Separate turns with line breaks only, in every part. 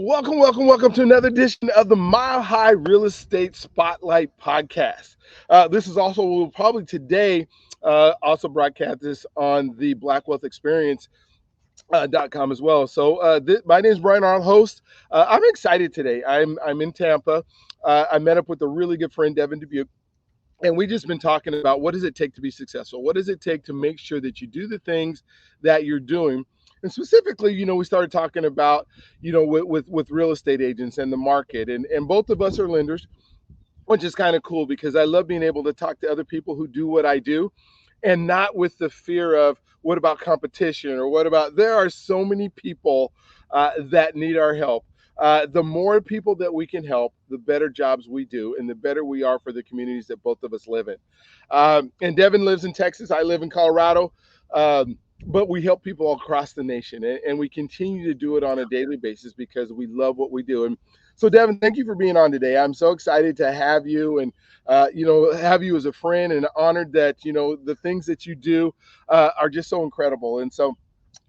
Welcome to another edition of the Mile High Real Estate Spotlight Podcast. This is also, we'll probably today also broadcast this on the Black Wealth Experience .com as well. So my name is Brian, our host. I'm excited today. I'm in Tampa. I met up with a really good friend, Devin Dubuc, and we just been talking about what does it take to be successful? What does it take to make sure that you do the things that you're doing? And specifically, we started talking about, with real estate agents and the market, and both of us are lenders, which is kind of cool because I love being able to talk to other people who do what I do, and not with the fear of what about competition or what about. There are so many people that need our help. The more people that we can help, the better jobs we do, and the better we are for the communities that both of us live in. And Devin lives in Texas. I live in Colorado. But we help people all across the nation, and we continue to do it on a daily basis because we love what we do. And so, Devin, thank you for being on today. I'm so excited to have you, and have you as a friend, and honored that the things that you do are just so incredible. And so,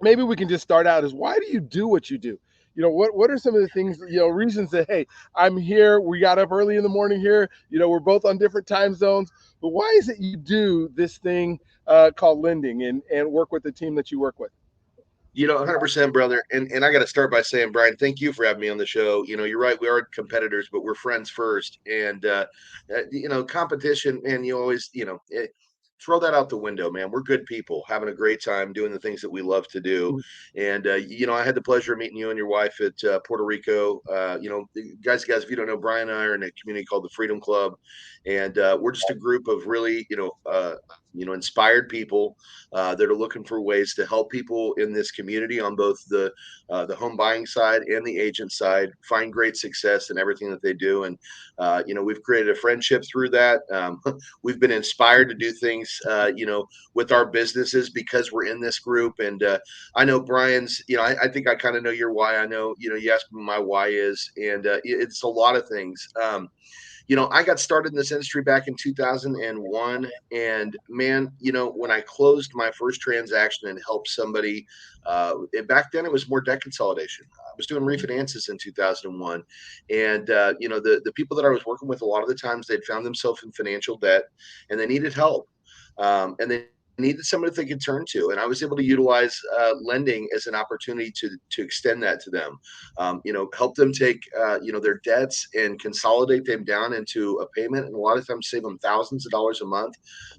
maybe we can just start out as, why do you do what you do? What are some of the things, reasons that, hey, I'm here, we got up early in the morning here, we're both on different time zones, but why is it you do this thing called lending, and work with the team that you work with?
100%, brother. And I got to start by saying, Brian, thank you for having me on the show. You're right. We are competitors, but we're friends first. And, competition, man, you always, throw that out the window, man. We're good people having a great time doing the things that we love to do. And, I had the pleasure of meeting you and your wife at Puerto Rico. Guys, if you don't know, Brian and I are in a community called the Freedom Club. And we're just a group of really, inspired people that are looking for ways to help people in this community on both the home buying side and the agent side find great success in everything that they do. And we've created a friendship through that. We've been inspired to do things with our businesses because we're in this group. And I know Brian's, I think I kind of know your why. I know, you asked me my why is, and it's a lot of things. I got started in this industry back in 2001. And man, when I closed my first transaction and helped somebody, back then it was more debt consolidation. I was doing refinances in 2001. And, the people that I was working with, a lot of the times they'd found themselves in financial debt and they needed help. And they needed somebody that they could turn to, and I was able to utilize lending as an opportunity to extend that to them. Help them take their debts and consolidate them down into a payment, and a lot of times save them thousands of dollars a month.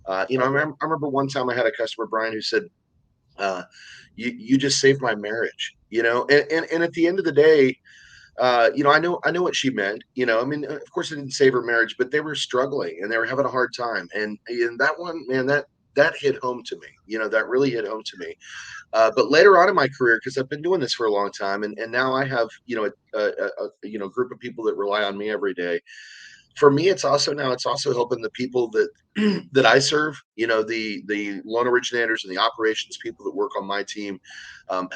I remember one time I had a customer, Brian, who said, "You just saved my marriage." And at the end of the day, I know what she meant. Of course, it didn't save her marriage, but they were struggling and they were having a hard time. And that one, man, that hit home to me. That really hit home to me. But later on in my career, because I've been doing this for a long time, and now I have a group of people that rely on me every day. For me, it's also helping the people that that I serve. The loan originators and the operations people that work on my team,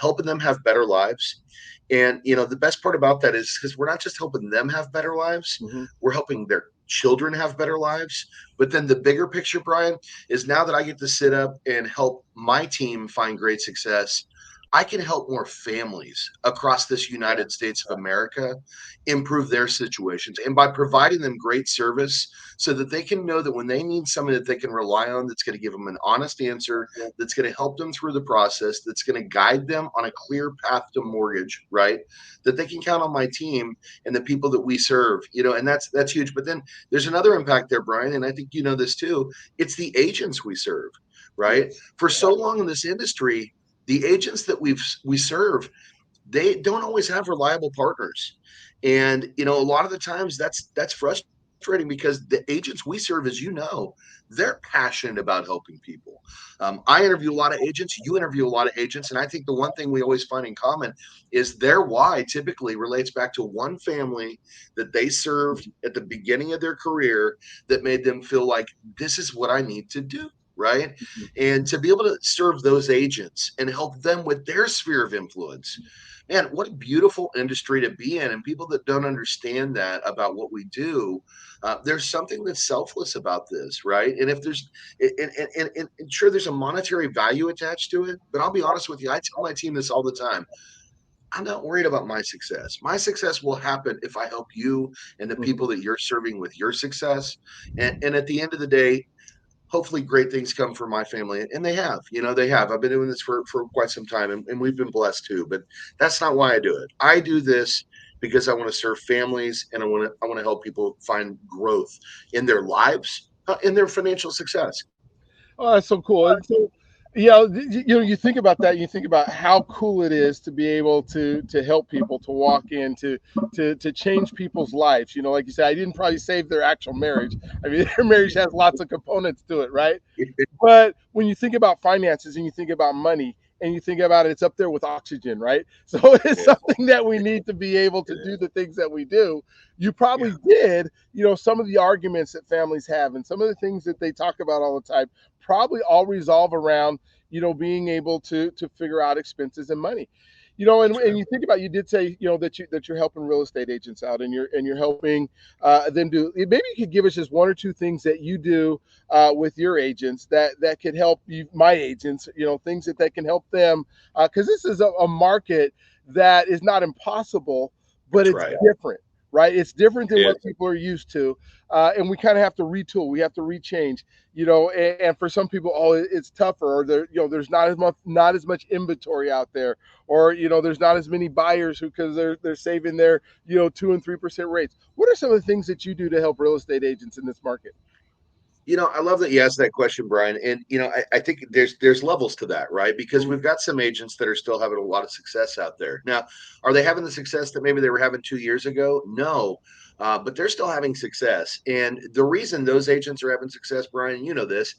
helping them have better lives. And the best part about that is because we're not just helping them have better lives,
Mm-hmm.
we're helping their children have better lives. But then the bigger picture, Brian, is now that I get to sit up and help my team find great success, I can help more families across this United States of America improve their situations. And by providing them great service so that they can know that when they need somebody that they can rely on, that's going to give them an honest answer, that's going to help them through the process, that's going to guide them on a clear path to mortgage, right? That they can count on my team and the people that we serve, and that's huge. But then there's another impact there, Brian, and I think you know this too. It's the agents we serve, right? For so long in this industry, the agents that we serve, they don't always have reliable partners. And a lot of the times that's frustrating because the agents we serve, as they're passionate about helping people. I interview a lot of agents, you interview a lot of agents, and I think the one thing we always find in common is their why typically relates back to one family that they served at the beginning of their career that made them feel like this is what I need to do, right? And to be able to serve those agents and help them with their sphere of influence, man, what a beautiful industry to be in. And people that don't understand that about what we do, there's something that's selfless about this, right? And if there's, and sure, there's a monetary value attached to it, but I'll be honest with you, I tell my team this all the time. I'm not worried about my success. My success will happen if I help you and the
Mhm.
people that you're serving with your success. And at the end of the day, hopefully great things come for my family. And they have, they have. I've been doing this for quite some time, and we've been blessed too. But that's not why I do it. I do this because I want to serve families, and I want to help people find growth in their lives, in their financial success.
Oh, that's so cool. And so, yeah, you think about that. You think about how cool it is to be able to help people to walk in to change people's lives. Like you said, I didn't probably save their actual marriage. I mean, their marriage has lots of components to it, right? But when you think about finances and you think about money and you think about it, it's up there with oxygen, right? So it's
Yeah,
something that we need to be able to
yeah,
do the things that we do. You
yeah.
probably did, some of the arguments that families have and some of the things that they talk about all the time probably all resolve around, being able to figure out expenses and money. And,
That's right.
and you think about, you did say, that you're helping real estate agents out and you're helping them do, maybe you could give us just one or two things that you do with your agents that could help you, my agents, things that can help them, because this is a market that is not impossible, but
That's
it's
right.
different, right? It's different
It
than what
is.
people are used to, and we kind of have to retool, we have to rechange, and for some people, oh, it's tougher, or there's not as much inventory out there, or there's not as many buyers who, because they're saving their 2% and 3% rates. What are some of the things that you do to help real estate agents in this market?
I love that you asked that question, Brian. And I think there's levels to that, right? Because
Mhm.
we've got some agents that are still having a lot of success out there. Now, are they having the success that maybe they were having 2 years ago? No. But they're still having success. And the reason those agents are having success, Brian, you know this,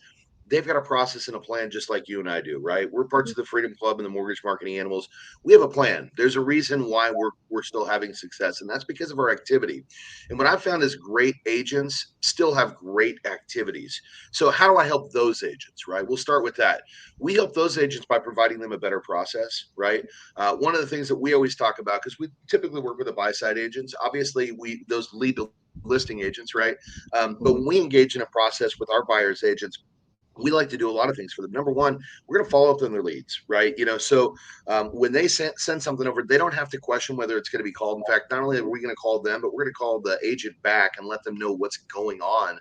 they've got a process and a plan just like you and I do, right? We're parts of the Freedom Club and the Mortgage Marketing Animals. We have a plan. There's a reason why we're still having success, and that's because of our activity. And what I've found is great agents still have great activities. So how do I help those agents, right? We'll start with that. We help those agents by providing them a better process, right? One of the things that we always talk about, because we typically work with the buy side agents, obviously we those lead the listing agents, right? But
Mhm.
when we engage in a process with our buyers agents, we like to do a lot of things for them. Number one, we're going to follow up on their leads, right? So when they send something over, they don't have to question whether it's going to be called. In fact, not only are we going to call them, but we're going to call the agent back and let them know what's going on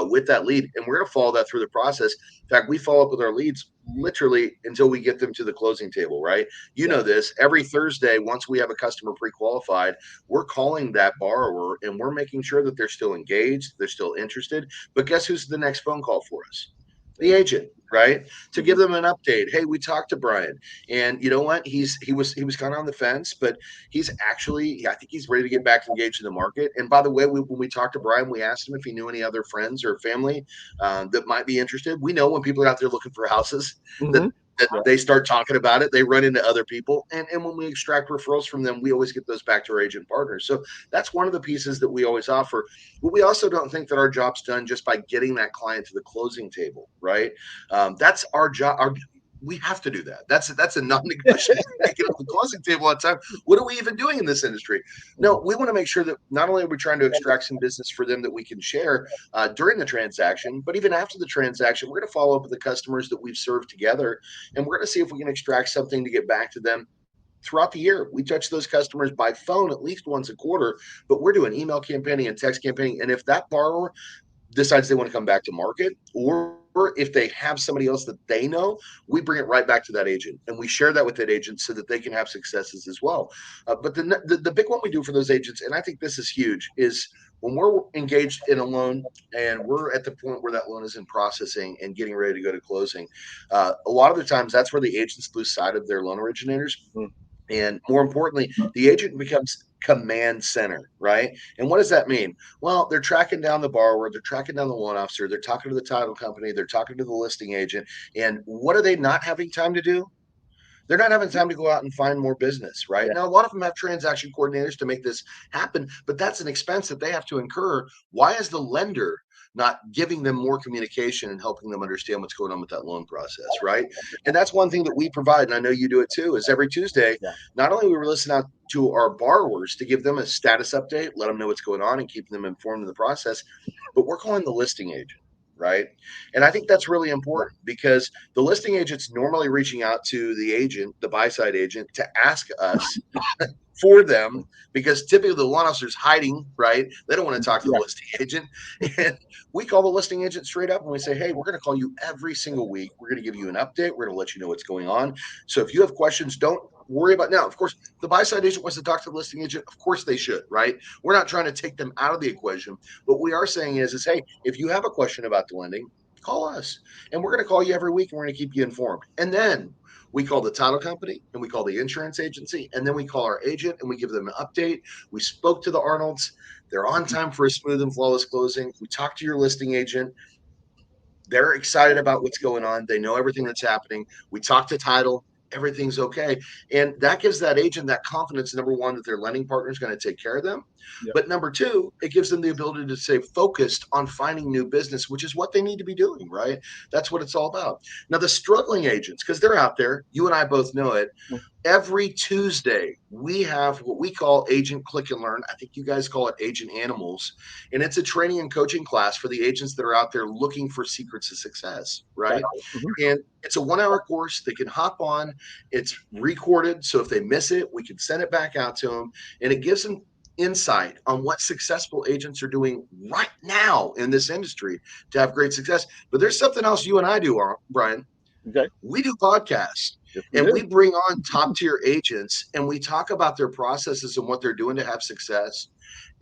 with that lead. And we're going to follow that through the process. In fact, we follow up with our leads literally until we get them to the closing table, right? You
Yeah.
know this. Every Thursday, once we have a customer pre-qualified, we're calling that borrower and we're making sure that they're still engaged, they're still interested. But guess who's the next phone call for us? The
Agent.
agent, right? To give
Mhm.
them an update. Hey, we talked to Brian, and you know what? He was kind of on the fence, but he's actually, I think he's ready to get back engaged in the market. And by the way, when we talked to Brian, we asked him if he knew any other friends or family that might be interested. We know when people are out there looking for houses that
Mhm.
that
Yeah.
they start talking about it, they run into other people, and when we extract referrals from them, we always get those back to our agent partners. So that's one of the pieces that we always offer. But we also don't think that our job's done just by getting that client to the closing table, right? That's our job. We have to do that. That's a non-negotiable. We get on the closing table all the time. What are we even doing in this industry?
Mhm.
No, we want to make sure that not only are we trying to extract some business for them that we can share during the transaction, but even after the transaction, we're going to follow up with the customers that we've served together, and we're going to see if we can extract something to get back to them throughout the year. We touch those customers by phone at least once a quarter, but we're doing email campaigning and text campaigning. And if that borrower decides they want to come back to market, or if they have somebody else that they know, we bring it right back to that agent and we share that with that agent so that they can have successes as well. But the big one we do for those agents, and I think this is huge, is when we're engaged in a loan and we're at the point where that loan is in processing and getting ready to go to closing, a lot of the times that's where the agents lose sight of their loan originators.
Mhm.
And more importantly, the agent becomes command center, right? And what does that mean? Well, they're tracking down the borrower, they're tracking down the loan officer, they're talking to the title company, they're talking to the listing agent. And what are they not having time to do? They're not having time to go out and find more business, right?
Yeah.
Now, a lot of them have transaction coordinators to make this happen, but that's an expense that they have to incur. Why is the lender not giving them more communication and helping them understand what's going on with that loan process, right? And that's one thing that we provide, and I know you do it too, is every Tuesday,
Yeah.
not only we listen out to our borrowers to give them a status update, let them know what's going on and keep them informed in the process, but we're calling the listing agent. right? And I think that's really important because the listing agent's normally reaching out to the agent, the buy side agent, to ask us for them because typically the loan officer's hiding, right? They don't want to talk to the
Yeah.
listing agent. And we call the listing agent straight up and we say, hey, we're going to call you every single week. We're going to give you an update. We're going to let you know what's going on. So if you have questions, don't worry about now. Of course, the buy side agent wants to talk to the listing agent. Of course they should, right? We're not trying to take them out of the equation. What we are saying is hey, if you have a question about the lending, call us and we're going to call you every week and we're going to keep you informed. And then we call the title company and we call the insurance agency and then we call our agent and we give them an update. We spoke to the Arnolds. They're on time for a smooth and flawless closing. We talked to your listing agent. They're excited about what's going on. They know everything that's happening. We talk to title. Everything's okay. And that gives that agent that confidence, number one, that their lending partner is going to take care of them.
Yep.
But number two, it gives them the ability to stay focused on finding new business, which is what they need to be doing, right? That's what it's all about. Now, the struggling agents, because they're out there, you and I both know it. Every Tuesday, we have what we call Agent Click and Learn. I think you guys call it Agent Animals. And it's a training and coaching class for the agents that are out there looking for secrets of success, right?
Gotcha. Mhm.
And it's a 1 hour course. They can hop on. It's recorded. So if they miss it, we can send it back out to them. And it gives them insight on what successful agents are doing right now in this industry to have great success. But there's something else you and I do, Brian.
Okay.
We do podcasts
Yes, we
and
do.
we bring on top tier agents and we talk about their processes and what they're doing to have success.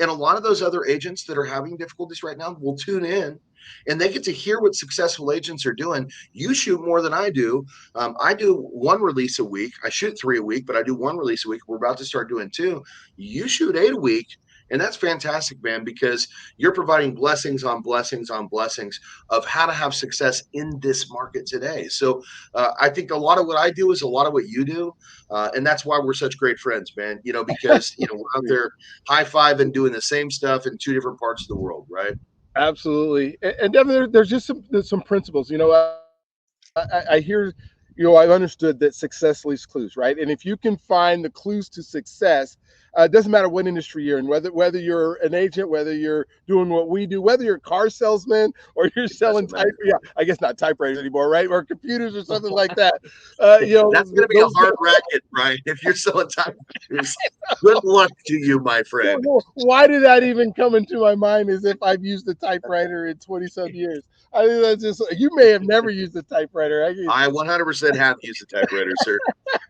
And a lot of those other agents that are having difficulties right now will tune in and they get to hear what successful agents are doing. You shoot more than I do. I do one release a week. I shoot 3 a week, but I do one release a week. We're about to start doing 2. You shoot 8 a week. And that's fantastic, man, because you're providing blessings on blessings on blessings of how to have success in this market today. So I think a lot of what I do is a lot of what you do. And that's why we're such great friends, man, because, we're out there high five and doing the same stuff in 2 different parts of the world, right?
Absolutely. And Devin, there's just there's some principles. I hear, I've understood that success leaves clues, right? And if you can find the clues to success, it doesn't matter what industry you're in, whether you're an agent, whether you're doing what we do, whether you're a car salesman or you're
It
selling
doesn't matter.
yeah, I guess not typewriters anymore, right? Or computers or something like that.
That's going to be a
Those
hard racket, Brian. If you're selling typewriters, good luck to you, my friend.
why did that even come into my mind as if I've used a typewriter in 20 some years? I think that's just, you may have never used a typewriter.
I 100% have used a typewriter, sir.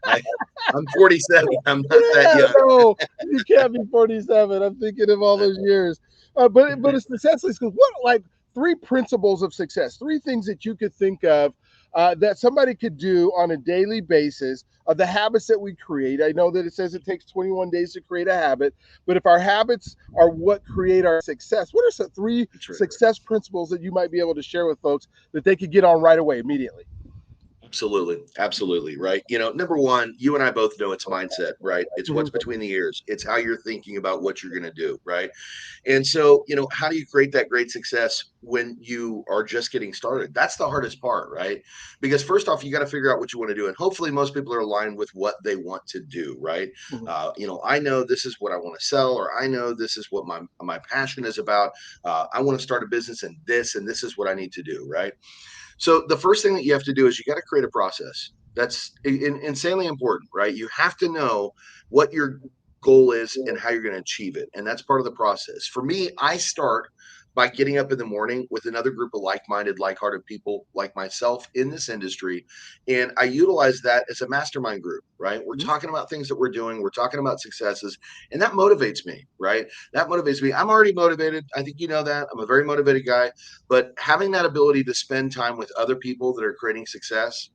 I, I'm 47. I'm not that
Yeah,
young.
no, you can't be 47. I'm thinking of all those years. But it's essentially schools. What like three principles of success? Three things that you could think of that somebody could do on a daily basis of the habits that we create. I know that it says it takes 21 days to create a habit, but if our habits are what create our success, what are some three
That's right.
success principles that you might be able to share with folks that they could get on right away immediately?
Absolutely. Absolutely. Right. Number one, you and I both know it's mindset, right? It's what's
Mhm.
between the ears. It's how you're thinking about what you're going to do. Right. And so, how do you create that great success when you are just getting started? That's the hardest part, right? Because first off, you got to figure out what you want to do. And hopefully most people are aligned with what they want to do, right?
Mhm.
I know this is what I want to sell, or I know this is what my passion is about. I want to start a business and this is what I need to do, right? So the first thing that you have to do is you got to create a process. That's insanely important, right? You have to know what your goal is and how you're going to achieve it. And that's part of the process. For me, I start by getting up in the morning with another group of like-minded, like-hearted people like myself in this industry. And I utilize that as a mastermind group, right? We're
Mhm.
talking about things that we're doing. We're talking about successes. And that motivates me, right? That motivates me. I'm already motivated. I think you know that. I'm a very motivated guy. But having that ability to spend time with other people that are creating success,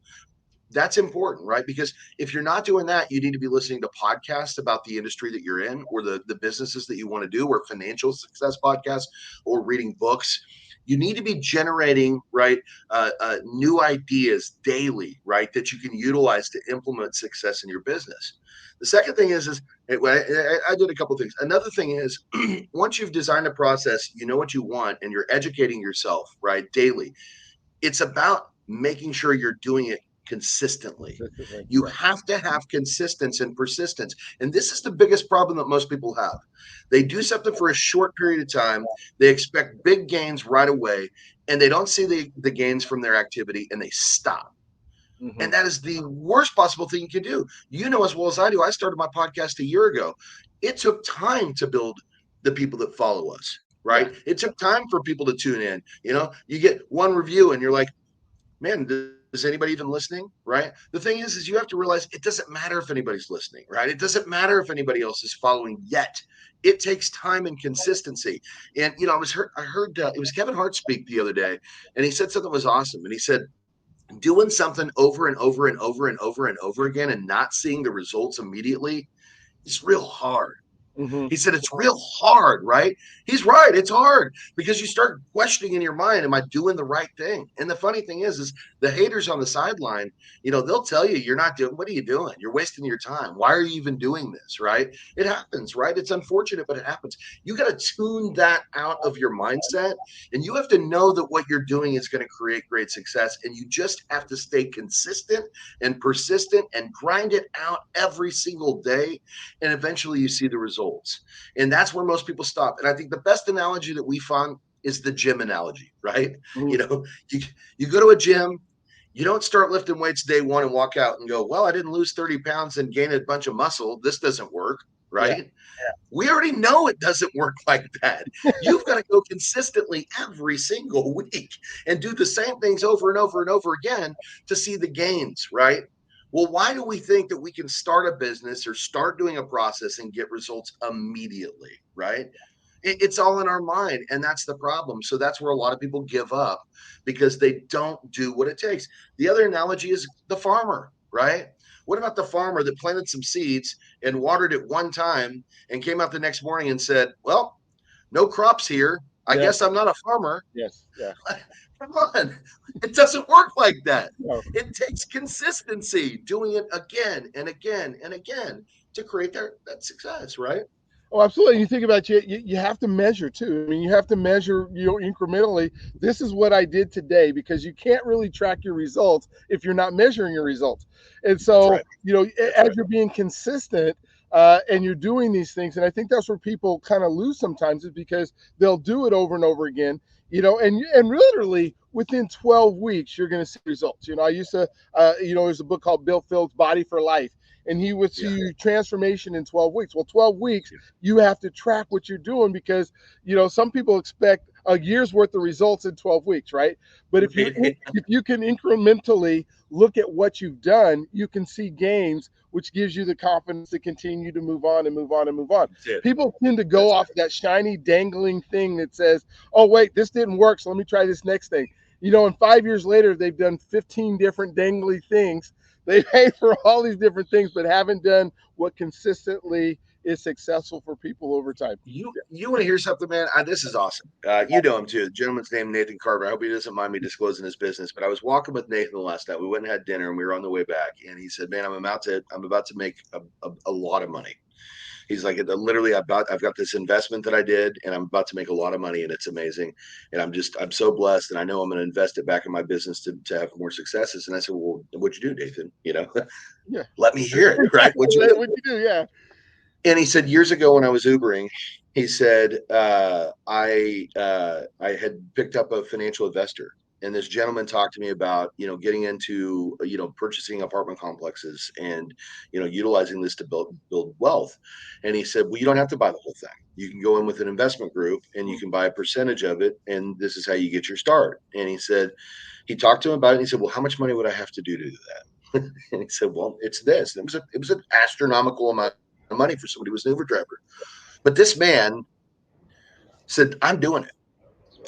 that's important, right? Because if you're not doing that, you need to be listening to podcasts about the industry that you're in or the businesses that you want to do, or financial success podcasts, or reading books. You need to be generating, right, new ideas daily, right, that you can utilize to implement success in your business. The second thing is I did a couple of things. Another thing is once you've designed a process, you know what you want, and you're educating yourself, right, daily. It's about making sure you're doing it consistently.
Consistently,
You
right.
have to have consistency and persistence. And this is the biggest problem that most people have. They do something for a short period of time, they expect big gains right away, and they don't see the gains from their activity and they stop.
Hmm.
And that is the worst possible thing you can do. You know as well as I do, I started my podcast a year ago. It took time to build the people that follow us,
Yeah.
right? It took time for people to tune in. You know, you get one review and you're like, man, does anybody even listening? Right. The thing is you have to realize it doesn't matter if anybody's listening, right? It doesn't matter if anybody else is following yet. It takes time and consistency. And, you know, I heard it was Kevin Hart speak the other day, and he said something was awesome. And he said, doing something over and over and over and over and over again and not seeing the results immediately is real hard.
Hmm.
He said it's real hard, right? He's right. It's hard because you start questioning in your mind, am I doing the right thing? And the funny thing is the haters on the sideline, you know, they'll tell you you're not doing, what are you doing? You're wasting your time. Why are you even doing this? Right? It happens, right? It's unfortunate, but it happens. You got to tune that out of your mindset, and you have to know that what you're doing is going to create great success. And you just have to stay consistent and persistent and grind it out every single day. And eventually you see the results. And that's where most people stop. And I think the best analogy that we found is the gym analogy, right?
Hmm.
You know, you go to a gym, you don't start lifting weights day one and walk out and go, well, I didn't lose 30 pounds and gain a bunch of muscle. This doesn't work,
Yeah.
right? We already know it doesn't work like that. You've got to go consistently every single week and do the same things over and over and over again to see the gains, right? Well, why do we think that we can start a business or start doing a process and get results immediately, right? It's all in our mind, and that's the problem. So that's where a lot of people give up because they don't do what it takes. The other analogy is the farmer, right? What about the farmer that planted some seeds and watered it one time and came out the next morning and said, well, no crops here. I
Yeah.
guess I'm not a farmer.
Yes. Yeah.
Come on. It doesn't work like that.
No.
It takes consistency, doing it again and again and again to create that success, right?
Oh, absolutely. You think about you have to measure too. I mean, you have to measure, incrementally. This is what I did today because you can't really track your results if you're not measuring your results. And
That's
so,
right. That's
as
right.
you're being consistent and you're doing these things, and I think that's where people kind of lose sometimes is because they'll do it over and over again. And literally within 12 weeks, you're going to see results. I used to, there's a book called Bill Phillips' Body for Life, and he would
Yeah.
see transformation in 12 weeks. Well, 12 weeks you have to track what you're doing because some people expect a year's worth of results in 12 weeks, right? But if you can incrementally look at what you've done, you can see gains, which gives you the confidence to continue to move on and move on and move on.
That's it.
People tend to go
That's
off that shiny dangling thing that says, oh wait, this didn't work, so let me try this next thing. And 5 years later they've done 15 different dangly things. They pay for all these different things but haven't done what consistently is successful for people over time.
You want to hear something, man? This is awesome. You know him too. The gentleman's named Nathan Carver. I hope he doesn't mind me disclosing his business. But I was walking with Nathan last night. We went and had dinner, and we were on the way back. And he said, "Man, I'm about to make a lot of money." He's like, literally, I've got this investment that I did, and I'm about to make a lot of money, and it's amazing. And I'm so blessed, and I know I'm going to invest it back in my business to have more successes. And I said, well, what'd you do, Nathan?
Yeah.
Let me hear it, right? What'd you do?
What you do? Yeah.
And he said years ago when I was Ubering, he said I had picked up a financial investor, and this gentleman talked to me about getting into purchasing apartment complexes and utilizing this to build wealth. And he said, well, you don't have to buy the whole thing. You can go in with an investment group and you can buy a percentage of it, and this is how you get your start. And he said he talked to him about it. And he said, well, how much money would I have to do that? And he said, well, it's this. And it was an astronomical amount of money for somebody who was an Uber driver. But this man said, I'm doing it.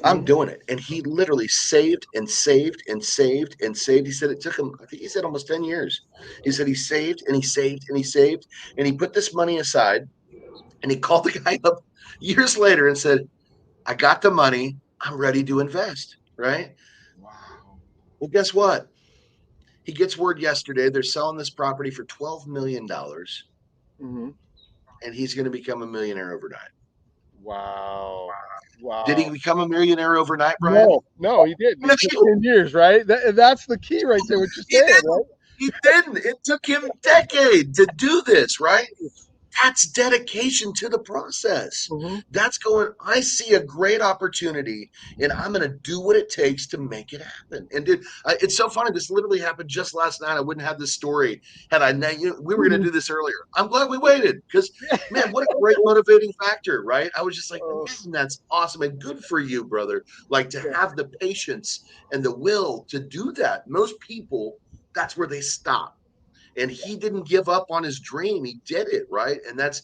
I'm
Mhm.
doing it. And he literally saved and saved and saved and saved. He said it took him, I think he said almost 10 years. He said he saved and he saved and he saved and he put this money aside, and he called the guy up years later and said, I got the money. I'm ready to invest. Right.
Wow.
Well, guess what? He gets word yesterday they're selling this property for $12 million,
Hmm.
and he's going to become a millionaire overnight.
Wow.
Did he
Wow.
become a millionaire overnight, Brian?
No, he didn't.
No,
It took 10 years, right? That's the key right there, what you're
he
saying,
didn't.
right?
He didn't. It took him decades to do this, right? That's dedication to the process.
Mm-hmm.
That's going, I see a great opportunity and I'm going to do what it takes to make it happen. And dude, it's so funny. This literally happened just last night. I wouldn't have this story had I, we were going to
Mm-hmm.
do this earlier. I'm glad we waited because, man, what a great motivating factor, right? I was just like,
Oh,
man, that's awesome and good for you, brother. Like to
yeah,
have the patience and the will to do that. Most people, that's where they stop, and he didn't give up on his dream. He did it, right? And that's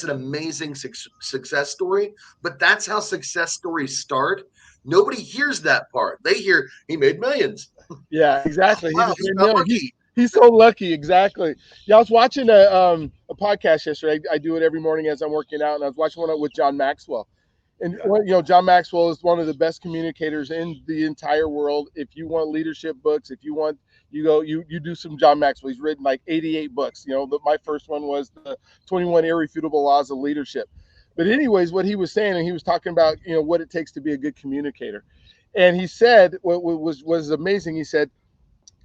an amazing success story. But that's how success stories start. Nobody hears that part. They hear he made millions.
yeah, exactly. He
Wow,
just
he
made
got
millions.
lucky.
He's so lucky. Exactly. Yeah, I was watching a podcast yesterday. I do it every morning as I'm working out, and I was watching one with John Maxwell. And
Yeah,
John Maxwell is one of the best communicators in the entire world. If you want leadership books, if you want, you do some John Maxwell. He's written like 88 books. My first one was the 21 Irrefutable Laws of Leadership. But anyways, what he was saying, and he was talking about what it takes to be a good communicator. And he said what was amazing. He said,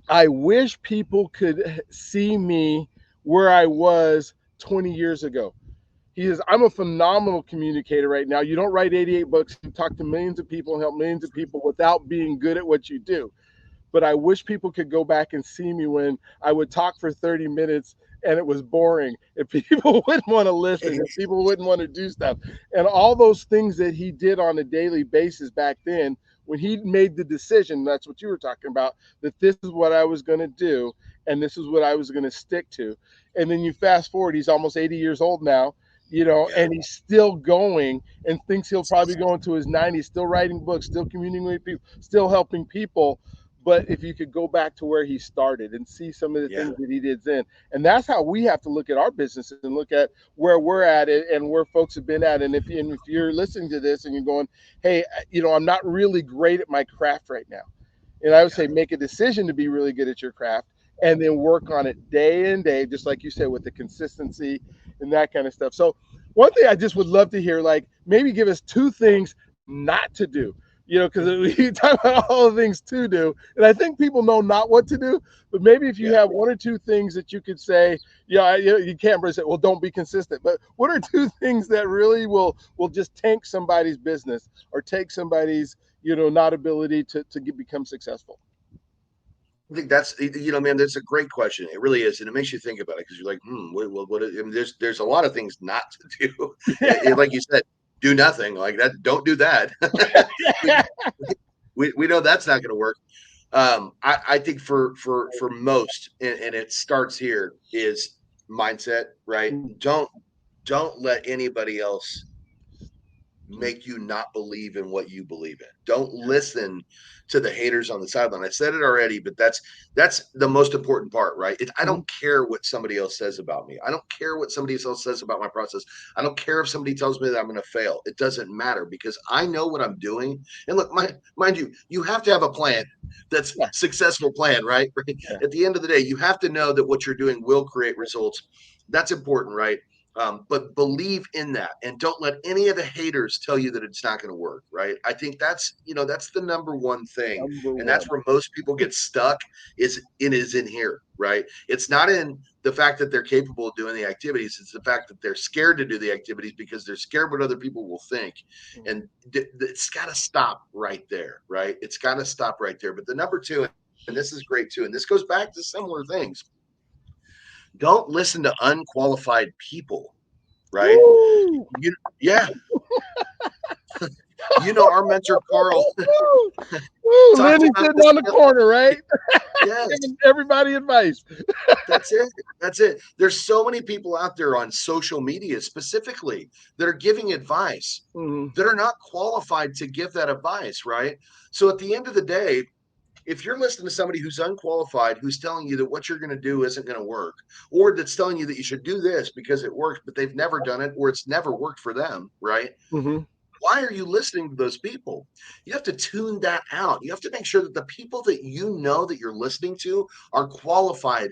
I wish people could see me where I was 20 years ago. He says, I'm a phenomenal communicator right now. You don't write 88 books, you talk to millions of people and help millions of people without being good at what you do. But I wish people could go back and see me when I would talk for 30 minutes and it was boring. If people wouldn't want to listen, if people wouldn't want to do stuff. And all those things that he did on a daily basis back then, when he made the decision, that's what you were talking about, that this is what I was going to do and this is what I was going to stick to. And then you fast forward, he's almost 80 years old now,
yeah,
and he's still going and thinks he'll probably go into his 90s, still writing books, still communicating with people, still helping people. But if you could go back to where he started and see some of the
yeah,
things that he did then, and that's how we have to look at our businesses and look at where we're at and where folks have been at. And if you're listening to this and you're going, hey, I'm not really great at my craft right now, and I would
yeah,
say make a decision to be really good at your craft and then work on it day in day, just like you said, with the consistency and that kind of stuff. So one thing I just would love to hear, like maybe give us two things not to do. Because we talk about all the things to do, and I think people know not what to do. But maybe if you
yeah.
have one or two things that you could say, yeah, you can't really say, well, don't be consistent. But what are two things that really will just tank somebody's business or take somebody's not ability to become successful?
I think that's, man, that's a great question. It really is, and it makes you think about it because you're like, what? I mean, there's a lot of things not to do. Like you said, do nothing like that. Don't do that. we, we know that's not going to work. I think for most, and it starts here, is mindset. Right? Don't let anybody else make you not believe in what you believe in. Don't listen to the haters on the sideline. I said it already, but that's the most important part, right? I don't care what somebody else says about me. I don't care what somebody else says about my process. I don't care if somebody tells me that I'm going to fail. It doesn't matter because I know what I'm doing. And look, mind you, you have to have a plan that's
Yeah,
successful plan, right?
yeah,
At the end of the day, you have to know that what you're doing will create results. That's important, right? But believe in that and don't let any of the haters tell you that it's not going to work, right? I think that's the number one thing,
number
and that's
one.
where most people get stuck, is in here, right? It's not in the fact that they're capable of doing the activities. It's the fact that they're scared to do the activities because they're scared what other people will think. And it's got to stop right there, right? It's got to stop right there. But the number two, and this is great too, and this goes back to similar things, don't listen to unqualified people, right?
Woo!
You, yeah, our mentor Carl
Woo!
talked
Lenny
about
sitting
this.
on the corner, right?
Yes,
Giving everybody advice.
that's it. That's it. There's so many people out there on social media specifically that are giving advice
Mm-hmm.
that are not qualified to give that advice, right? So at the end of the day, if you're listening to somebody who's unqualified, who's telling you that what you're going to do isn't going to work, or that's telling you that you should do this because it works, but they've never done it or it's never worked for them, right?
Mm-hmm.
Why are you listening to those people? You have to tune that out. You have to make sure that the people that you know that you're listening to are qualified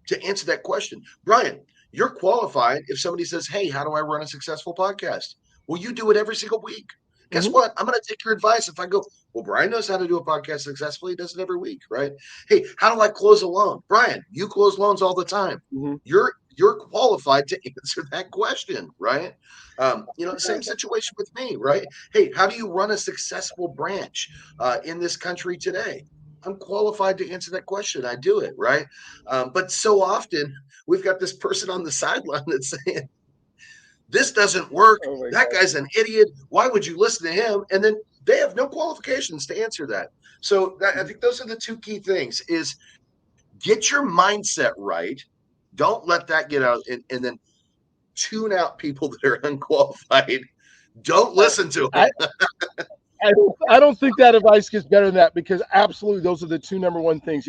to answer that question. Brian, you're qualified if somebody says, hey, how do I run a successful podcast? Well, you do it every single week. Guess what? I'm going to take your advice. If I go, well, Brian knows how to do a podcast successfully. He does it every week, right? Hey, how do I close a loan? Brian, you close loans all the time.
Mm-hmm.
You're qualified to answer that question, right? The same situation with me, right? Hey, how do you run a successful branch in this country today? I'm qualified to answer that question. I do it, right? But so often we've got this person on the sideline that's saying, this doesn't work.
Oh my
That
God.
guy's an idiot. Why would you listen to him? And then they have no qualifications to answer that. So I think those are the two key things: is get your mindset right. Don't let that get out, and then tune out people that are unqualified. Don't listen to
I,
them.
I don't think that advice gets better than that, because absolutely those are the two number one things.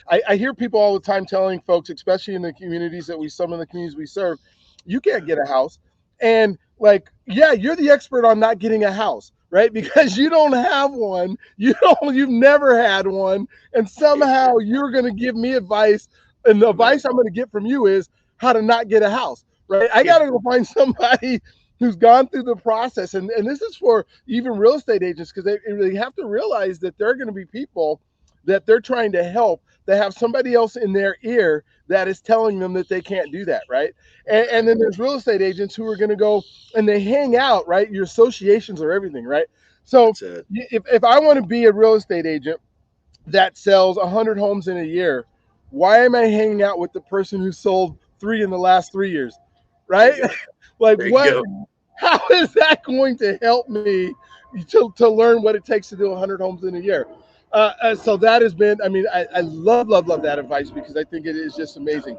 I hear people all the time telling folks, especially in the communities some of the communities we serve, you can't get a house. And like, yeah, you're the expert on not getting a house, right? Because you don't have one. You've never had one. And somehow you're going to give me advice. And the advice I'm going to get from you is how to not get a house, right? I got to go find somebody who's gone through the process. And this is for even real estate agents, because they have to realize that there are going to be people that they're trying to help that have somebody else in their ear that is telling them that they can't do that, right? And then there's real estate agents who are going to go and they hang out, right? Your associations are everything, right? So if I want to be a real estate agent that sells 100 homes in a year, why am I hanging out with the person who sold 3 in the last 3 years, right? Like, what? How is that going to help me to learn what it takes to do 100 homes in a year? So that has been, I love that advice, because I think it is just amazing.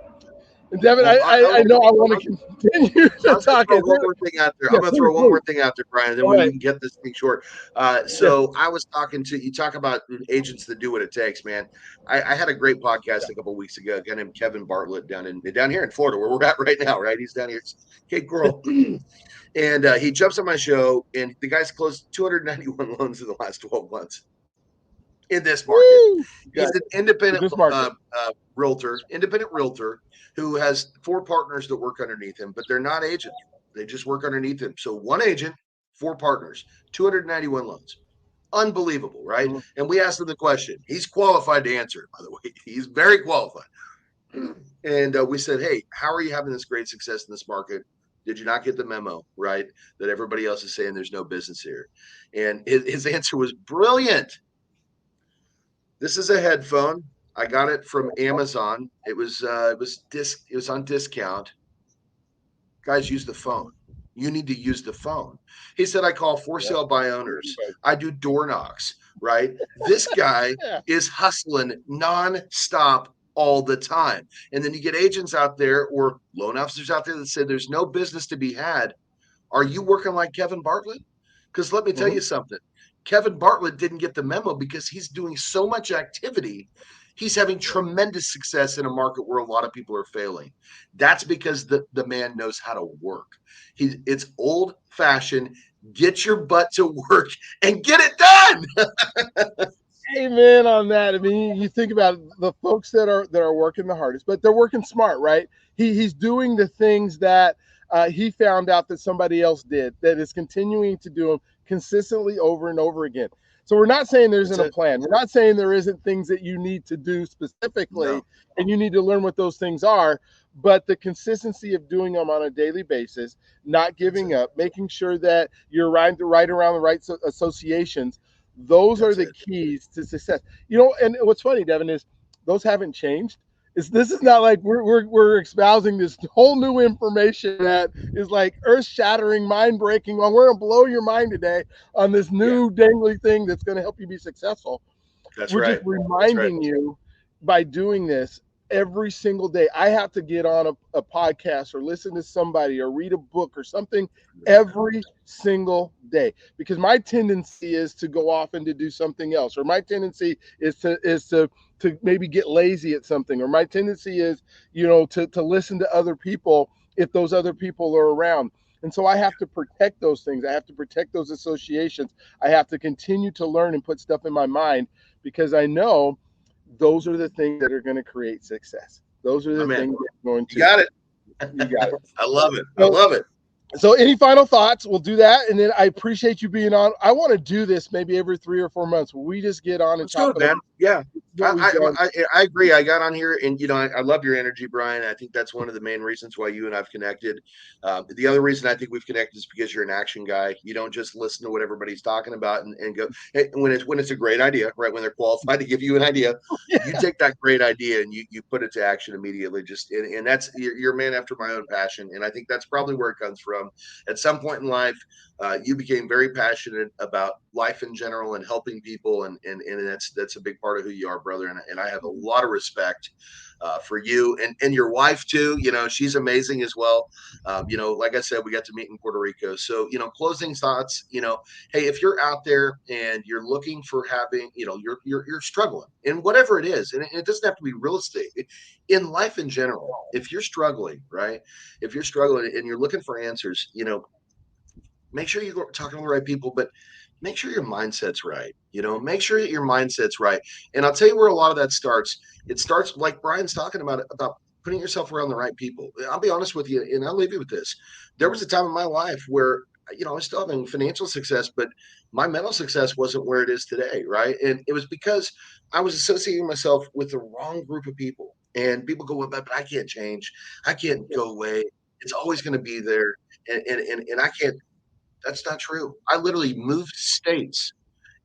And Devin,
Well,
I know I want to continue to talk.
Throw one more thing out there.
Yeah,
I'm going to throw one more thing out there, Brian, and then we can get this thing short. So I was talking to you, talk about agents that do what it takes, man. I had a great podcast a couple of weeks ago, a guy named Kevin Bartlett down here in Florida, where we're at right now, right? He's down here, Cape Coral. And he jumps on my show, and the guy's closed 291 loans in the last 12 months in this market.
Woo!
He's an independent realtor who has 4 partners that work underneath him, but they're not agents. They just work underneath him. So 1 agent, 4 partners, 291 loans. Unbelievable, right? Mm-hmm. And we asked him the question. He's qualified to answer it, by the way. He's very qualified. And we said, hey, how are you having this great success in this market? Did you not get the memo, right? That everybody else is saying there's no business here. And his answer was brilliant. This is a headphone. I got it from Amazon. It was on discount. Guys, use the phone. You need to use the phone. He said, I call for sale by owners. I do door knocks, right? This guy is hustling nonstop all the time. And then you get agents out there or loan officers out there that say there's no business to be had. Are you working like Kevin Bartlett? Because let me tell you something. Kevin Bartlett didn't get the memo because he's doing so much activity. He's having tremendous success in a market where a lot of people are failing. That's because the man knows how to work. It's old fashioned. Get your butt to work and get it done.
Amen on that. I mean, you think about the folks that are working the hardest, but they're working smart, right? He's doing the things that he found out that somebody else did, that is continuing to do them consistently over and over again. So we're not saying there isn't a plan. We're not saying there isn't things that you need to do specifically, and you need to learn what those things are. But the consistency of doing them on a daily basis, not giving up, making sure that you're right around the right associations, those are the keys to success. And what's funny, Devin, is those haven't changed. This is not like we're espousing this whole new information that is like earth-shattering, mind-breaking. Well, we're gonna blow your mind today on this new dangly thing that's gonna help you be successful. We're just reminding you by doing this every single day. I have to get on a podcast or listen to somebody or read a book or something every single day, because my tendency is to go off and to do something else, or my tendency is to maybe get lazy at something, or my tendency is to listen to other people if those other people are around. And so I have to protect those things. I have to protect those associations. I have to continue to learn and put stuff in my mind, because I know those are the things that are going to create success. Those are the things that are going to.
You got it.
You got it.
I love it. I love it.
So any final thoughts? We'll do that. And then I appreciate you being on. I want to do this maybe every 3 or 4 months where we just get on and
Let's do
chop
it,
it up
man. Yeah.
what we've done.
I agree. I got on here, and I love your energy, Brian. I think that's one of the main reasons why you and I've connected. The other reason I think we've connected is because you're an action guy. You don't just listen to what everybody's talking about and go, hey, when it's a great idea, right? When they're qualified to give you an idea, you take that great idea and you put it to action immediately. And that's you're a man after my own passion, and I think that's probably where it comes from. At some point in life, you became very passionate about life in general and helping people, and that's a big part of who you are, brother. And I have a lot of respect for you and your wife too. She's amazing as well. Like I said, we got to meet in Puerto Rico. So closing thoughts. Hey, if you're out there and you're looking for having, you're struggling in whatever it is, and it doesn't have to be real estate. In life in general, if you're struggling, right? If you're struggling and you're looking for answers, make sure you're talking to the right people, but make sure your mindset's right. Make sure that your mindset's right. And I'll tell you where a lot of that starts. It starts like Brian's talking about putting yourself around the right people. I'll be honest with you, and I'll leave you with this. There was a time in my life where, I was still having financial success, but my mental success wasn't where it is today. Right. And it was because I was associating myself with the wrong group of people. And people go, well, but I can't change. I can't go away. It's always going to be there. And I can't. That's not true. I literally moved states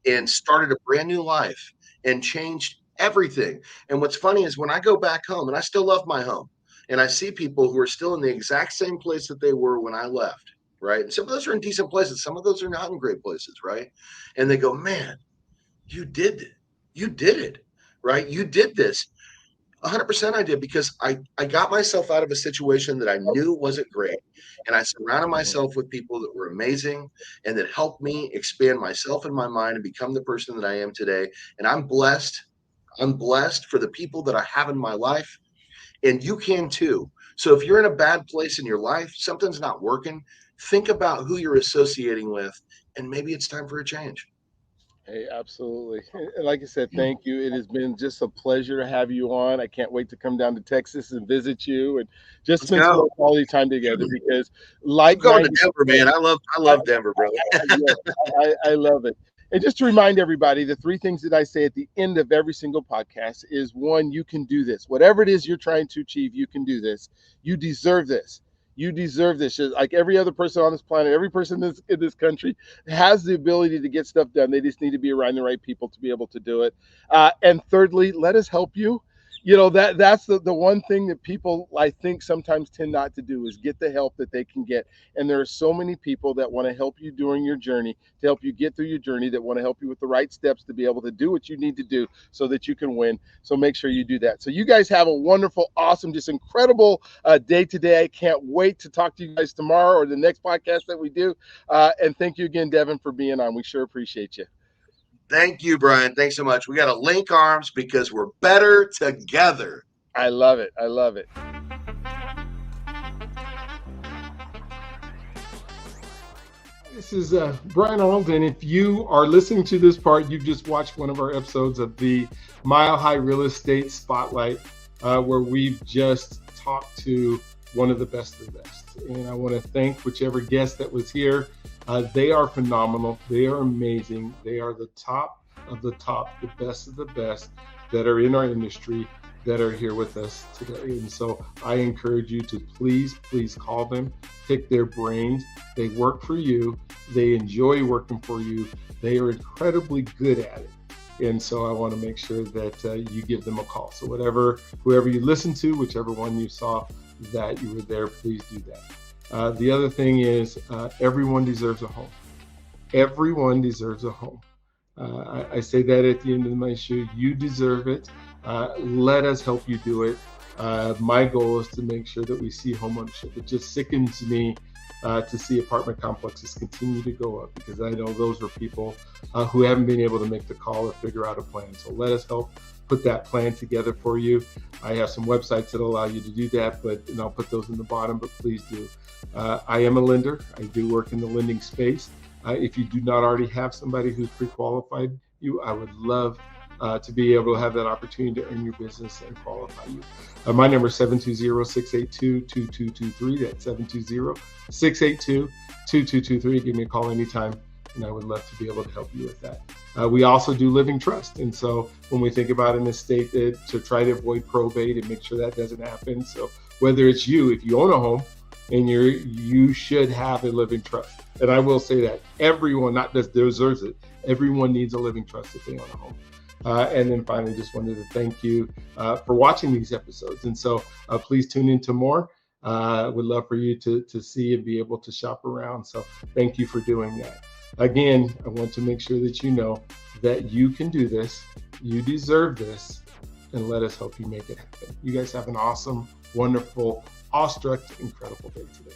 and started a brand new life and changed everything. And what's funny is when I go back home, and I still love my home, and I see people who are still in the exact same place that they were when I left, right? And some of those are in decent places, some of those are not in great places, right? And they go, man, you did it. You did it, right? You did this. 100% I did because I got myself out of a situation that I knew wasn't great. And I surrounded myself with people that were amazing and that helped me expand myself and my mind and become the person that I am today. And I'm blessed. I'm blessed for the people that I have in my life. And you can too. So if you're in a bad place in your life, something's not working, think about who you're associating with. And maybe it's time for a change.
Hey, absolutely. And like I said, thank you. It has been just a pleasure to have you on. I can't wait to come down to Texas and visit you and just
Let's
spend some
go.
more quality time together because
I'm going to
like-minded
Denver, man. I love Denver, brother.
yes, I love it. And just to remind everybody, the three things that I say at the end of every single podcast is one, you can do this. Whatever it is you're trying to achieve, you can do this. You deserve this. You deserve this. Just like every other person on this planet, every person that's in this country has the ability to get stuff done. They just need to be around the right people to be able to do it. And thirdly, let us help you. That's the one thing that people I think sometimes tend not to do is get the help that they can get. And there are so many people that want to help you during your journey, to help you get through your journey, that want to help you with the right steps to be able to do what you need to do so that you can win. So make sure you do that. So you guys have a wonderful, awesome, just incredible day today. I can't wait to talk to you guys tomorrow or the next podcast that we do. And thank you again, Devin, for being on. We sure appreciate you.
Thank you, Brian. Thanks so much. We got to link arms because we're better together.
I love it. I love it. This is Brian Arnold, and if you are listening to this part, you've just watched one of our episodes of the Mile High Real Estate Spotlight, where we've just talked to one of the best of the best. And I want to thank whichever guest that was here. They are phenomenal. They are amazing. They are the top of the top, the best of the best that are in our industry that are here with us today. And so I encourage you to please call them, pick their brains. They work for you. They enjoy working for you. They are incredibly good at it. And so I want to make sure that you give them a call. So whoever you listen to, whichever one you saw that you were there, please do that. The other thing is everyone deserves a home. Everyone deserves a home. I say that at the end of my show. You deserve it. Let us help you do it. My goal is to make sure that we see homeownership. It just sickens me to see apartment complexes continue to go up, because I know those are people who haven't been able to make the call or figure out a plan. So let us help put that plan together for you. I have some websites that allow you to do that, and I'll put those in the bottom, but please do. I am a lender. I do work in the lending space. If you do not already have somebody who's pre-qualified I would love to be able to have that opportunity to earn your business and qualify you. My number is 720-682-2223. That's 720-682-2223. Give me a call anytime, and I would love to be able to help you with that. We also do living trust. And so when we think about an estate, to try to avoid probate and make sure that doesn't happen. So whether it's you, if you own a home, and you should have a living trust. And I will say that everyone not just deserves it, everyone needs a living trust if they own a home. And then finally, just wanted to thank you for watching these episodes. And so please tune into more. Would love for you to see and be able to shop around. So thank you for doing that. Again, I want to make sure that you know that you can do this, you deserve this, and let us help you make it happen. You guys have an awesome, wonderful, awestruck, incredible day today.